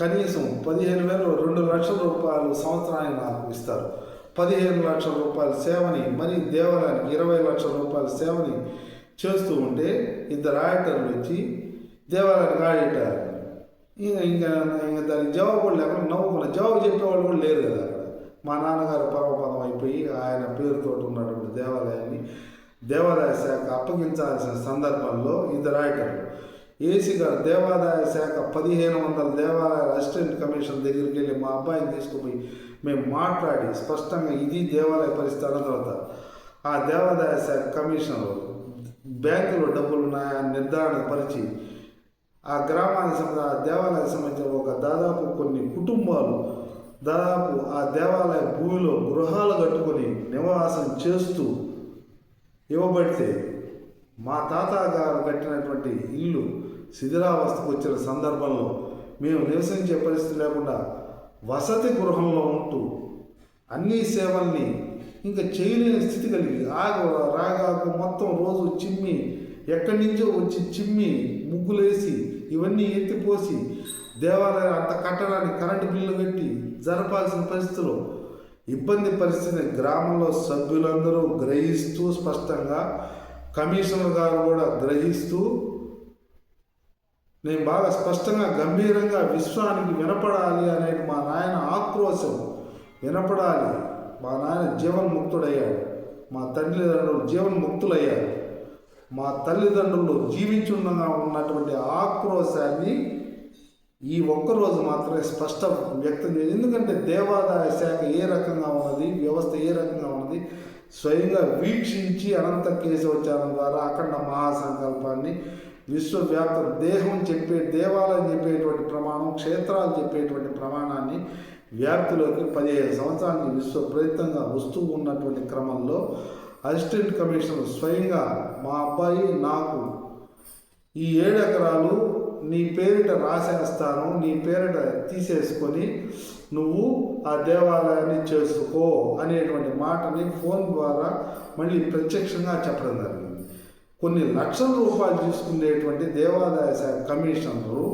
కనీసం 15,000 2 లక్షల రూపాయలు సంవత్సరానికి నాకు ఇస్తారు. 15 లక్షల రూపాయల సేవని, మరి దేవాలయానికి 20 లక్షల రూపాయల సేవని చేస్తూ ఉంటే ఇద్దరు ఆడిటర్లు వచ్చి దేవాలయానికి ఆడిటర్ ఇంకా దానికి జవాబు కూడా లేకుండా నవ్వుకున్న జవాబు చెప్పేవాళ్ళు కూడా లేరు కదా అక్కడ. మా నాన్నగారు పరమపదం అయిపోయి ఆయన పేరుతో ఉన్నటువంటి దేవాలయ శాఖ అప్పగించాల్సిన సందర్భంలో ఇద్దరు ఆడిటర్లు ఏసీ గారు దేవాదాయ శాఖ 1500 దేవాలయాల అసిస్టెంట్ కమిషన్ దగ్గరికి వెళ్ళి మా అబ్బాయిని తీసుకుపోయి మేము మాట్లాడి స్పష్టంగా ఇది దేవాలయ పరిస్థితి అన్న తర్వాత ఆ దేవాదాయ శాఖ కమిషనర్ బ్యాంకులో డబ్బులు ఉన్నాయని నిర్ధారణ పరిచి ఆ గ్రామానికి ఆ దేవాలయానికి సంబంధించిన దాదాపు కొన్ని కుటుంబాలు దాదాపు ఆ దేవాలయ భూమిలో గృహాలు కట్టుకొని నివాసం చేస్తూ ఇవ్వబడితే మా తాతగారు కట్టినటువంటి ఇల్లు శిథిలావస్థకు వచ్చిన సందర్భంలో మేము నివసించే పరిస్థితి లేకుండా వసతి గృహంలో ఉంటూ అన్ని సేవల్ని ఇంకా చేయలేని స్థితి కలిగి రాగాకు మొత్తం రోజు చిమ్మి ఎక్కడి నుంచో వచ్చి చిమ్మి ముగ్గులేసి ఇవన్నీ ఎత్తిపోసి దేవాలయం అంత కట్టడానికి కరెంటు బిల్లు కట్టి జరపాల్సిన పరిస్థితిలో ఇబ్బంది పరిస్థితిని గ్రామంలో సభ్యులందరూ గ్రహిస్తూ స్పష్టంగా కమిషనర్ గారు కూడా గ్రహిస్తూ నేను బాగా స్పష్టంగా గంభీరంగా విశ్వానికి వినపడాలి అనేది మా నాయన ఆక్రోశం వినపడాలి. మా నాయన జీవన్ముక్తుడయ్యాడు, మా తల్లిదండ్రులు జీవన్ముక్తులయ్యారు. మా తల్లిదండ్రులు జీవించుండగా ఉన్నటువంటి ఆక్రోశాన్ని ఈ ఒక్కరోజు మాత్రమే స్పష్టం వ్యక్తం చేయాలి. ఎందుకంటే దేవాదాయ శాఖ ఏ రకంగా ఉన్నది, వ్యవస్థ ఏ రకంగా ఉన్నది స్వయంగా వీక్షించి అనంత కేశవచారం ద్వారా అఖండ మహాసంకల్పాన్ని విశ్వవ్యాప్త దేవాలయం చెప్పేటువంటి ప్రమాణం, క్షేత్రాలు చెప్పేటువంటి ప్రమాణాన్ని వ్యాప్తిలోకి 15 సంవత్సరానికి విశ్వ ప్రయత్నంగా వస్తూ ఉన్నటువంటి క్రమంలో అసిస్టెంట్ కమిషనర్ స్వయంగా మా అబ్బాయి నాకు ఈ 7 ఎకరాలు నీ పేరిట రాసేస్తాను, నీ పేరిట తీసేసుకొని నువ్వు ఆ దేవాలయాన్ని చేసుకో అనేటువంటి మాటని ఫోన్ ద్వారా మళ్ళీ ప్రత్యక్షంగా చెప్పడం జరిగింది. కొన్ని లక్షల రూపాయలు తీసుకునేటువంటి దేవాదాయ శాఖ కమిషనరు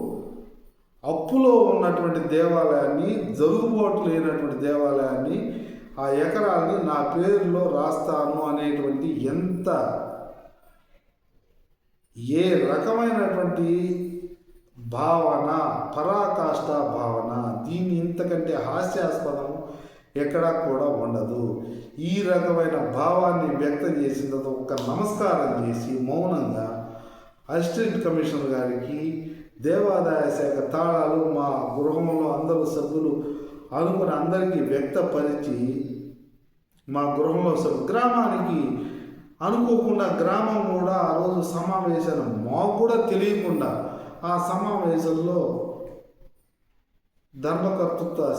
అప్పులో ఉన్నటువంటి దేవాలయాన్ని, జరుగుబాటు లేనటువంటి దేవాలయాన్ని ఆ ఎకరాల్ని నా పేరులో రాస్తాను అనేటువంటి ఏ రకమైనటువంటి భావన, పరాకాష్ఠ భావన, దీన్ని ఇంతకంటే హాస్యాస్పదం ఎక్కడా కూడా ఉండదు. ఈ రకమైన భావాన్ని వ్యక్తం చేసిన తర్వాత ఒక్క నమస్కారం చేసి మౌనంగా అసిస్టెంట్ కమిషనర్ గారికి దేవాదాయ శాఖ తాళాలు మా గృహంలో అందరూ సభ్యులు అనుకుని అందరికీ వ్యక్తపరిచి మా గృహంలో గ్రామానికి అనుకోకుండా గ్రామం కూడా ఆ రోజు సమావేశాలు మాకు కూడా తెలియకుండా ఆ సమావేశంలో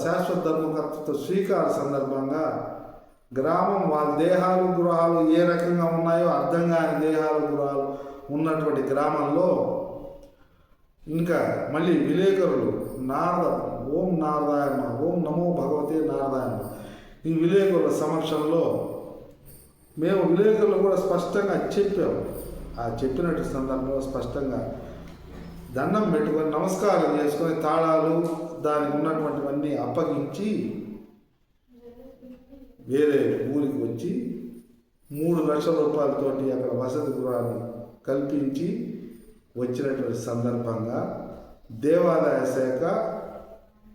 శాశ్వత ధర్మకర్తృత్వ స్వీకార సందర్భంగా గ్రామం వాళ్ళ దేహాలు గృహాలు ఏ రకంగా ఉన్నాయో అర్థం కాని దేహాలు గృహాలు ఉన్నటువంటి గ్రామంలో ఇంకా మళ్ళీ విలేకరులు ఓం నారదాయన, ఓం నమో భగవతే నారదాయన, ఈ విలేకరుల సమక్షంలో మేము విలేకరులు కూడా స్పష్టంగా చెప్పాము. ఆ చెప్పినట్టు సందర్భంలో స్పష్టంగా దండం పెట్టుకొని నమస్కారం చేసుకొని తాళాలు దానికి ఉన్నటువంటివన్నీ అప్పగించి వేరే ఊరికి వచ్చి 3 లక్షల రూపాయలతోటి అక్కడ వసతి గృహాన్ని కల్పించి వచ్చినటువంటి సందర్భంగా దేవాదాయ శాఖని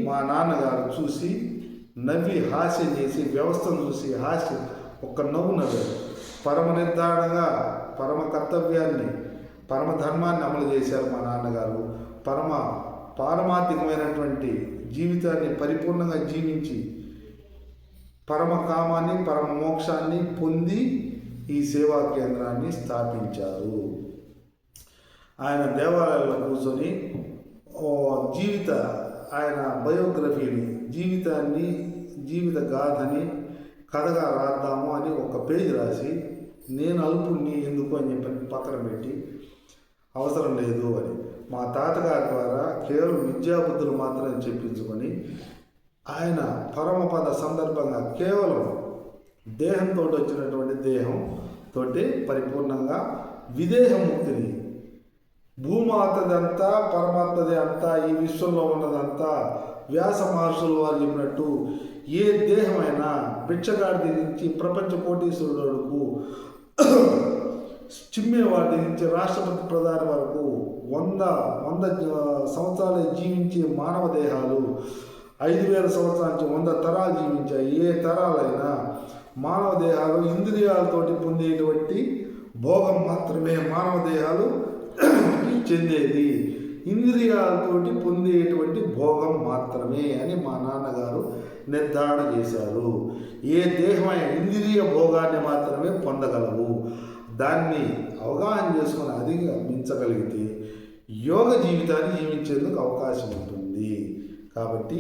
మా నాన్నగారు చూసి నవ్వి హాస్యం చేసి వ్యవస్థను చూసి హాస్యం ఒక్క నవ్వు నవ్వారు. పరమ నిర్ధారణగా పరమ కర్తవ్యాన్ని, పరమ ధర్మాన్ని అమలు చేశారు మా నాన్నగారు. పారమార్థికమైనటువంటి జీవితాన్ని పరిపూర్ణంగా జీవించి పరమ కామాన్ని, పరమ మోక్షాన్ని పొంది ఈ సేవా కేంద్రాన్ని స్థాపించారు. ఆయన దేవాలయంలో కూర్చొని ఆయన బయోగ్రఫీని, జీవిత గాథని కథగా రాద్దాము అని ఒక పేజీ రాసి నేను అల్పుణ్ణి ఎందుకు అని చెప్పి పక్కన పెట్టి అవసరం లేదు అని మా తాతగారి ద్వారా కేవలం విద్యాబుద్ధులు మాత్రమే చెప్పించుకొని ఆయన పరమపద సందర్భంగా కేవలం దేహంతో వచ్చినటువంటి దేహం తోటి పరిపూర్ణంగా విదేహముక్తిని, భూమాతదంతా పరమాత్మదే అంతా, ఈ విశ్వంలో ఉన్నదంతా వ్యాస మహర్షులు వారు చెప్పినట్టు ఏ దేహమైనా భిక్షగాడి నుంచి ప్రపంచ కోటీశ్వరుడు వరకు, చిమ్మేవాడి నుంచి రాష్ట్రపతి ప్రధాని వరకు 100 సంవత్సరాలు జీవించే మానవ దేహాలు 5,000 సంవత్సరాల నుంచి 100 తరాలు జీవించాయి. ఏ తరాలైనా మానవ దేహాలు ఇంద్రియాలతోటి పొందేటువంటి భోగం మాత్రమే మానవ దేహాలు చెందేది, ఇంద్రియాలతోటి పొందేటువంటి భోగం మాత్రమే అని మా నాన్నగారు నిర్ధారణ చేశారు. ఏ దేహమైన ఇంద్రియ భోగాన్ని మాత్రమే పొందగలవు. దాన్ని అవగాహన చేసుకుని అధిగమించగలిగితే యోగ జీవితాన్ని జీవించేందుకు అవకాశం ఉంటుంది. కాబట్టి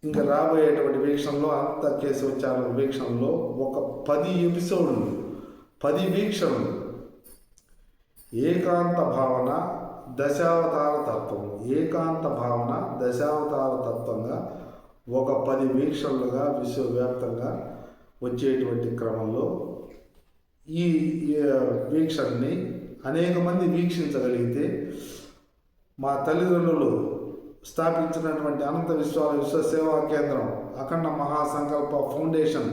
ఇంకా రాబోయేటువంటి వీక్షణలో అంత కేశవ ఛానల్ వీక్షణలో ఒక 10 ఎపిసోడ్లు, 10 వీక్షణలు ఏకాంత భావన దశావతార తత్వం, ఏకాంత భావన దశావతార తత్వంగా ఒక 10 వీక్షణలుగా విశ్వవ్యాప్తంగా వచ్చేటువంటి క్రమంలో ఈ వీక్షణని అనేక మంది వీక్షించగలిగితే మా తల్లిదండ్రులు స్థాపించినటువంటి అనంత విశ్వ సేవా కేంద్రం అఖండ మహాసంకల్ప ఫౌండేషన్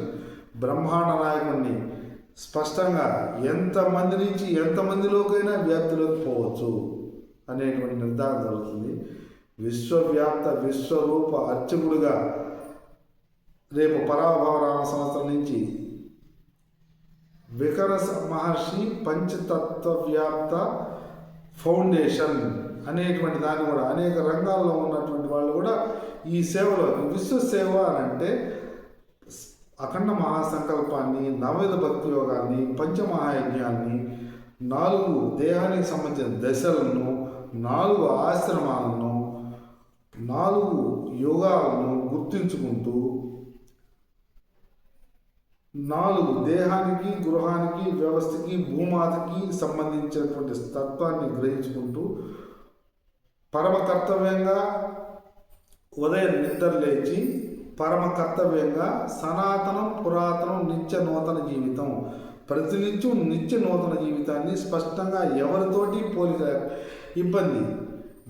బ్రహ్మాండ నాయకుడిని స్పష్టంగా ఎంతమంది నుంచి ఎంతమందిలోకైనా వ్యాప్తిలోకి పోవచ్చు అనేటువంటి నిర్ధారణ జరుగుతుంది. విశ్వవ్యాప్త విశ్వరూప అర్చకుడుగా రేపు పరాభవరామ సంవత్సరం నుంచి వికరస మహర్షి పంచతత్వ వ్యాప్త ఫౌండేషన్ అనేటువంటి దాన్ని కూడా అనేక రంగాల్లో ఉన్నటువంటి వాళ్ళు కూడా ఈ సేవలో విశ్వసేవ అని అంటే అఖండ మహాసంకల్పాన్ని, నవవిధ భక్తి యోగాన్ని, పంచమహాయజ్ఞాన్ని, 4 దేహానికి సంబంధించిన దశలను, 4 ఆశ్రమాలను, 4 యోగాలను గుర్తించుకుంటూ 4 దేహానికి, గృహానికి, వ్యవస్థకి, భూమాతకి సంబంధించినటువంటి తత్వాన్ని గ్రహించుకుంటూ పరమ కర్తవ్యంగా ఉదయం నిద్ర లేచి పరమ కర్తవ్యంగా సనాతనం, పురాతనం, నిత్య నూతన జీవితం, ప్రతినిత్యం నిత్య నూతన జీవితాన్ని స్పష్టంగా ఎవరితోటి పోలిక ఇబ్బంది,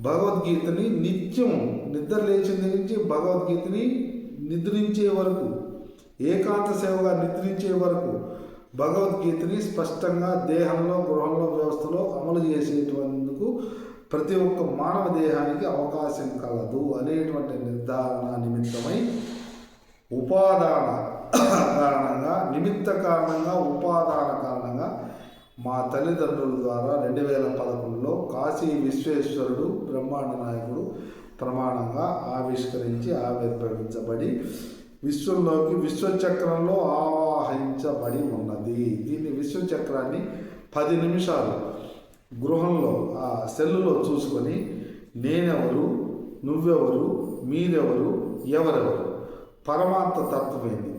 భగవద్గీతని నిత్యం నిద్ర లేచిన నుంచి భగవద్గీతని నిద్రించే వరకు, ఏకాంత సేవగా నిద్రించే వరకు భగవద్గీతని స్పష్టంగా దేహంలో, గృహంలో, వ్యవస్థలో అమలు చేసేటందుకు ప్రతి ఒక్క మానవ దేహానికి అవకాశం కలదు అనేటువంటి నిర్ధారణ నిమిత్తమై ఉపాదాన కారణంగా, నిమిత్త కారణంగా, ఉపాదాన కారణంగా మా తల్లిదండ్రుల ద్వారా 2011లో కాశీ విశ్వేశ్వరుడు బ్రహ్మాండ నాయకుడు ప్రమాణంగా ఆవిర్భవించబడి విశ్వంలోకి విశ్వచక్రంలో ఆవాహించబడి ఉన్నది. దీన్ని విశ్వచక్రాన్ని 10 నిమిషాలు గృహంలో ఆ సెల్లులో చూసుకొని నేనెవరు, నువ్వెవరు, మీరెవరు, ఎవరెవరు, పరమాత్మ తత్వమేంది,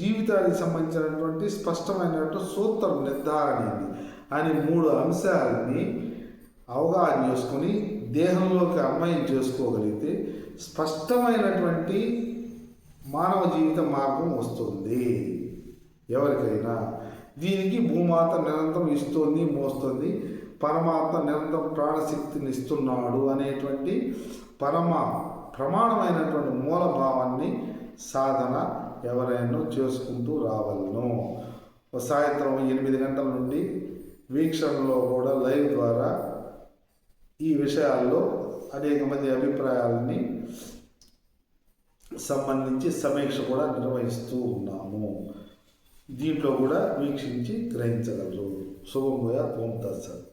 జీవితానికి సంబంధించినటువంటి స్పష్టమైనటువంటి సూత్ర నిర్ధారణ ఏంది అని 3 అంశాలని అవగాహన చేసుకొని దేహంలోకి అన్వయం చేసుకోగలిగితే స్పష్టమైనటువంటి మానవ జీవిత మార్గం వస్తుంది ఎవరికైనా. దీనికి భూమాత నిరంతరం ఇస్తుంది, మోస్తుంది, పరమాత్మ నిరంతరం ప్రాణశక్తిని ఇస్తున్నాడు అనేటువంటి ప్రమాణమైనటువంటి మూలభావాన్ని సాధన ఎవరైనా చేసుకుంటూ రావాలను. సాయంత్రం 8 గంటల నుండి వీక్షణలో కూడా లైవ్ ద్వారా ఈ విషయాల్లో అనేక మంది అభిప్రాయాలని సంబంధించి సమీక్ష కూడా నిర్వహిస్తూ ఉన్నాము. దీంట్లో కూడా వీక్షించి గ్రహించగలరు. శుభం భూయాత్. ఓం తత్సత్.